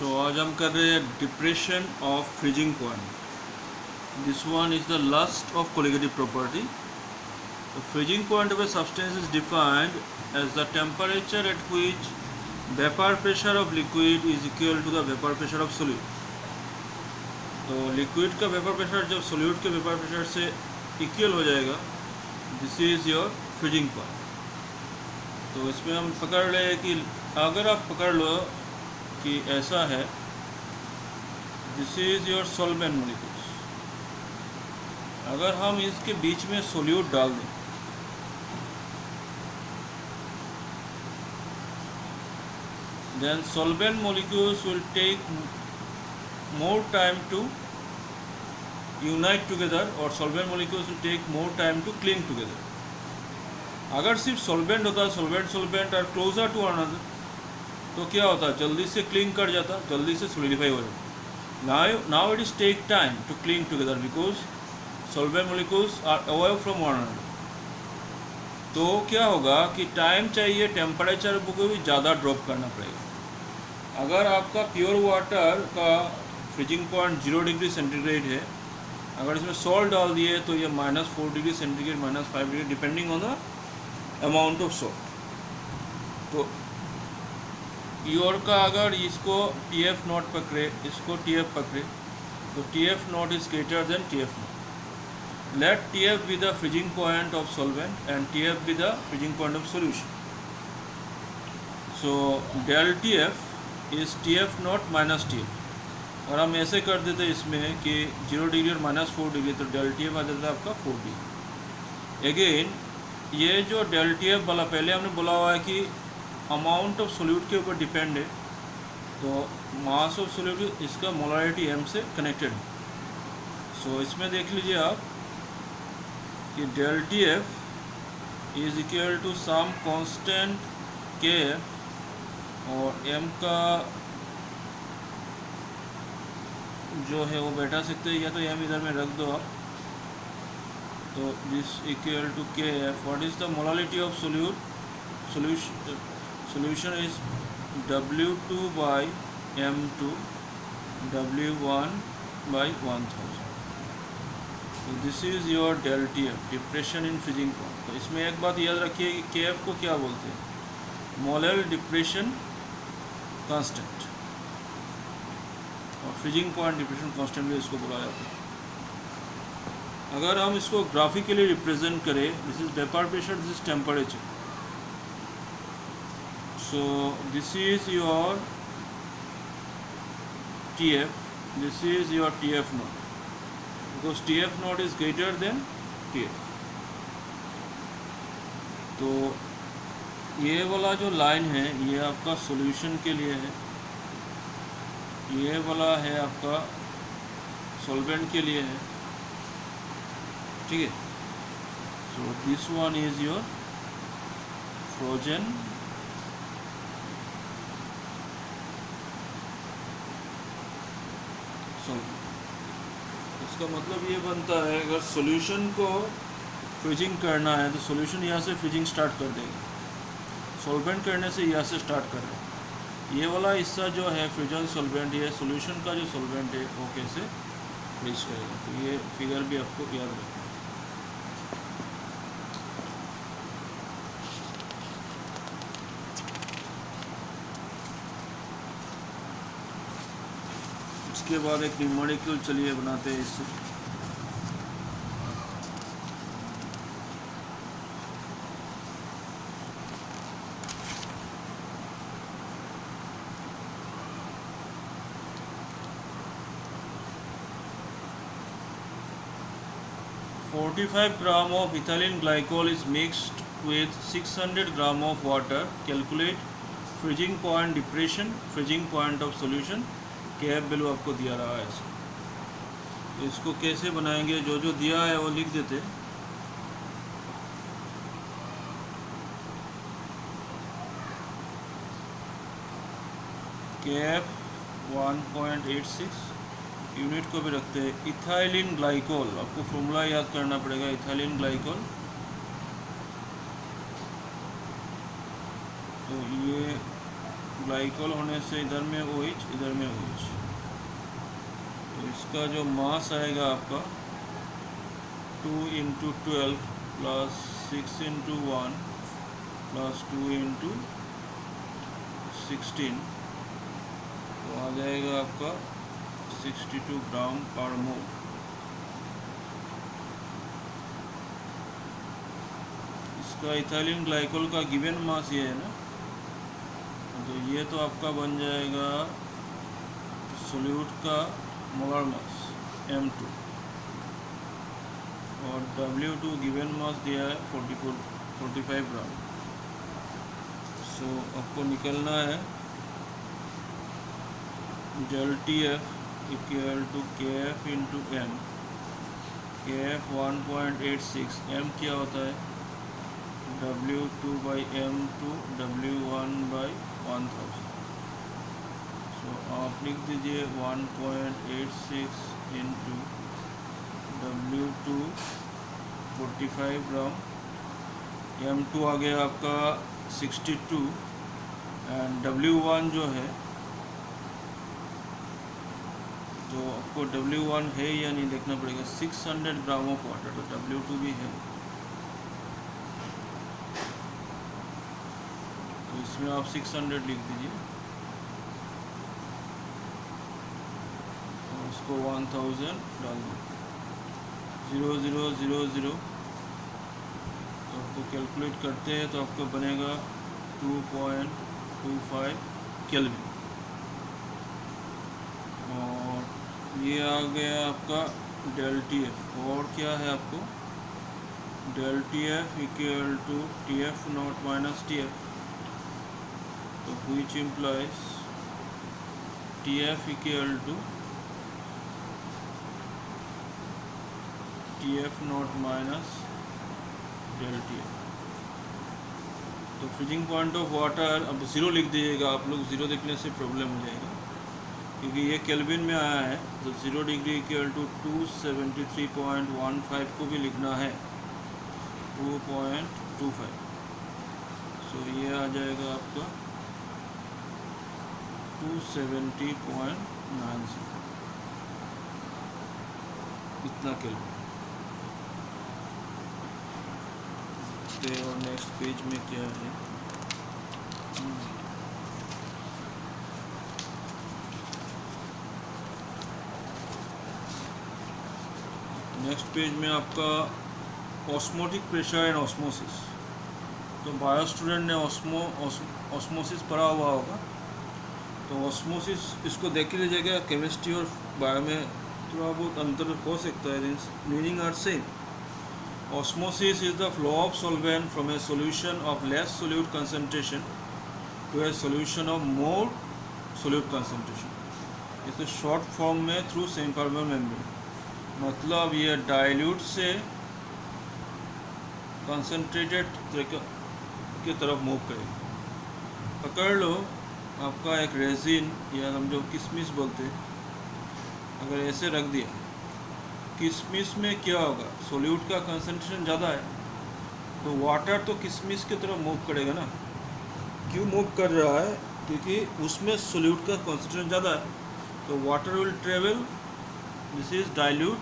आज हम कर रहे हैं depression of freezing point. This one is the last of colligative property. The freezing point of a substance is defined as the temperature at which vapor pressure of liquid is equal to the vapor pressure of solute. तो liquid का vapour pressure जब solute के vapour pressure से equal हो जाएगा, this is your freezing point. तो इसमें हम पकड़ ले कि अगर आप पकड़ लो कि ऐसा है, this is your solvent molecules. अगर हम इसके बीच में सोल्यूट डाल दें, then solvent molecules will take more time to unite together or solvent molecules will take more time to cling together. अगर सिर्फ solvent होता, solvent are closer to one another, तो क्या होता, जल्दी से cling कर जाता, जल्दी से solidify हो जाता. Now it is take time to cling together because solvent molecules are away from one another. तो क्या होगा कि टाइम चाहिए, टेम्परेचर को भी ज़्यादा ड्रॉप करना पड़ेगा. अगर आपका प्योर वाटर का फ्रीजिंग पॉइंट 0 डिग्री सेंटीग्रेड है, अगर इसमें सॉल्ट डाल दिए तो ये -4 degree centigrade, -5 degree, depending on the amount of salt. तो प्योर का अगर इसको TF नॉट पकड़े, इसको TF पकड़े, तो TF not is greater than TF not. Let TF be the freezing point of solvent and TF be the freezing point of solution. So del TF is TF not minus TF. और हम ऐसे कर देते इसमें कि 0 degree और -4 degree, तो del TF आ जाता है आपका 4 डिग्री. अगेन ये जो del TF वाला पहले हमने बोला हुआ है कि अमाउंट ऑफ सोल्यूट के ऊपर डिपेंड है, तो मास ऑफ सोल्यूट इसका मोलरिटी M से कनेक्टेड है. सो इसमें देख लीजिए आप कि del TF is equal to some constant KF और M का जो है वो बैठा सकते हैं, या तो M इधर में रख दो आप. तो this equal to KF. What is the molality of solution is W2 by M2 W1 by 1000. तो this is your del TF, depression in freezing point. तो इसमें एक बात याद रखिए कि KF को क्या बोलते हैं, मोलर डिप्रेशन कांस्टेंट, और फ्रीजिंग पॉइंट डिप्रेशन कांस्टेंट भी इसको बोला जाता है. अगर हम इसको ग्राफिकली रिप्रेजेंट करें, this is vapour pressure, this is temperature. So this is your TF, this is your TF not, because TF not is greater than TF. तो ये वाला जो लाइन है ये आपका सॉल्यूशन के लिए है, ये वाला है आपका सॉल्वेंट के लिए है, ठीक है. So this one is your frozen solvent. इसका मतलब ये बनता है, अगर सॉल्यूशन को फ्रीजिंग करना है तो सॉल्यूशन यहाँ से फ्रीजिंग स्टार्ट कर देगा, सॉल्वेंट करने से यहाँ से स्टार्ट कर रहा है. ये वाला हिस्सा जो है फ्रीजन सॉल्वेंट, ये सॉल्यूशन का जो सॉल्वेंट है वो कैसे फ्रीज करेगा. तो ये फिगर भी आपको याद रखना. इसके बाद एक मॉलिक्यूल चलिए बनाते हैं इससे. $45 grams of ethylene glycol is mixed with 600 grams of water. Calculate freezing point depression, freezing point of solution. KF value आपको दिया रहा है. इसको कैसे बनाएंगे, जो जो दिया है वो लिख देते. KF 1.86, यूनिट को भी रखते हैं. इथाइलिन ग्लाइकोल, आपको फॉर्मूला याद करना पड़ेगा. इथाइलिन ग्लाइकोल, तो ये ग्लाइकोल होने से इधर में OH, इधर में OH, तो इसका जो मास आएगा आपका 2 × 12 प्लस 6 × 1 प्लस 2 × 16, तो आ जाएगा आपका 62 ग्राम पर मोल। इसका इथाइलिन ग्लाइकोल का गिवन मास ये है ना, तो ये तो आपका बन जाएगा सोल्यूट का मोलर मास M2, और W2 गिवन मास दिया है 45 ग्राम। सो आपको निकलना है del TF equal to KF × M। KF 1.86, M क्या होता है W2/M2 W1/1000। सो आप लिख दीजिए 1.86 × W2 45 ग्राम, M2 आ गया आपका 62, एंड W1 जो है, तो आपको W1 है या नहीं देखना पड़ेगा, 600 ग्राम ऑफ वाटर, तो W2 भी है, तो इसमें आप 600 लिख दीजिए और उसको 1000 डाल दीजिए, 0000, तो आपको कैलकुलेट करते हैं तो आपको बनेगा 2.25 केल्विन। और ये आ गया आपका del TF, और क्या है आपको del TF equal to TF0 - TF, तो which implies TF equal to TF0 - del TF। तो फ्रीजिंग पॉइंट ऑफ वाटर, अब 0 लिख दीजिएगा आप लोग, 0 लिखने से प्रॉब्लम हो जाएगा क्योंकि ये केल्विन में आया है, तो 0 डिग्री इक्वल टू 273.15 को भी लिखना है 2.25। सो ये आ जाएगा आपका 270.90, इतना केल्विन। और नेक्स्ट पेज में क्या है, नेक्स्ट पेज में आपका ऑस्मोटिक प्रेशर एंड ऑस्मोसिस। तो बायो स्टूडेंट ने ऑस्मोसिस पढ़ा हुआ होगा, तो ऑस्मोसिस इसको देख लीजिएगा, केमिस्ट्री और बायो में थोड़ा बहुत अंतर हो सकता है, meaning are same. Osmosis is the flow of solvent from a solution of less solute concentration to a solution of more solute concentration। इसे शॉर्ट फॉर्म में थ्रू सेमी-परमेबल मेम्ब्रेन, मतलब ये डाइल्यूट से कंसनट्रेटेड की तरफ मूव करेगा। पकड़ लो आपका एक रेजिन, या हम जो किशमिश बोलते हैं, अगर ऐसे रख दिया, किशमिश में क्या होगा, सोल्यूट का कंसंट्रेशन ज़्यादा है, तो वाटर तो किशमिश की तरफ मूव करेगा ना। क्यों मूव कर रहा है, क्योंकि उसमें सोल्यूट का कंसंट्रेशन ज़्यादा है, तो water will travel, this is dilute,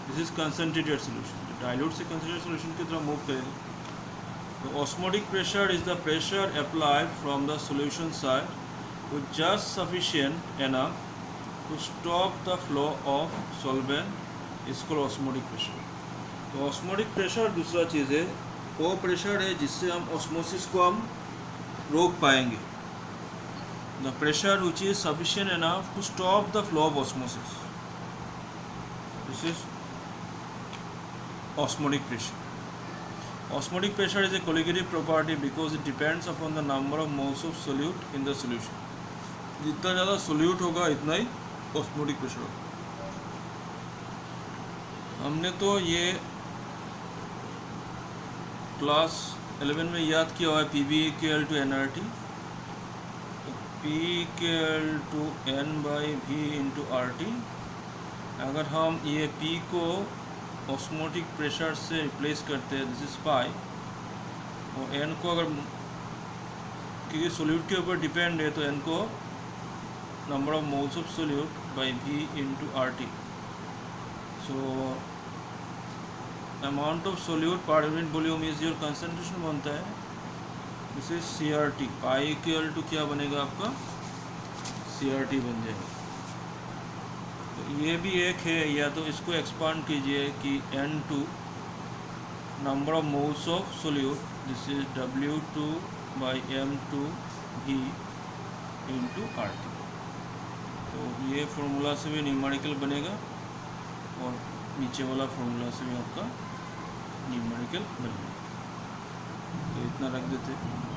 this is concentrated solution, dilute से कंसंट्रेटेड सोल्यूशन की तरफ मूव करेगा। तो osmotic pressure is the pressure applied from the solution side which just sufficient enough to stop the flow of solvent, इसको osmotic pressure. तो osmotic pressure दूसरा चीज़ है, वो प्रेशर है जिससे हम ऑस्मोसिस को हम रोक पाएंगे। The pressure which is sufficient enough to stop the flow of osmosis, this is osmotic pressure. Osmotic pressure is a colligative property because it depends upon the number of moles of solute in the solution. जितना ज़्यादा solute होगा इतना ही osmotic pressure होगा। हमने तो ये class 11 में याद किया हुआ है, PV इक्वल टू nRT, तो P equal to N/V × RT। अगर हम ये P को ऑस्मोटिक प्रेशर से रिप्लेस करते हैं, दिस इज पाई, और N को अगर क्योंकि सोल्यूट के ऊपर डिपेंड है, तो एन को number of moles of solute by V into RT। So amount of solute per unit volume is your concentration बनता है, this is CRT। Pi equal to क्या बनेगा आपका, CRT बन जाएगा। तो ये भी एक है, या तो इसको एक्सपांड कीजिए कि N2 number of moles of solute, this is W2 by M2 V into RT। तो ये फॉर्मूला से भी न्यूमेरिकल बनेगा और नीचे वाला फॉर्मूला से भी आपका न्यूमेरिकल बनेगा। तो इतना रख देते हैं।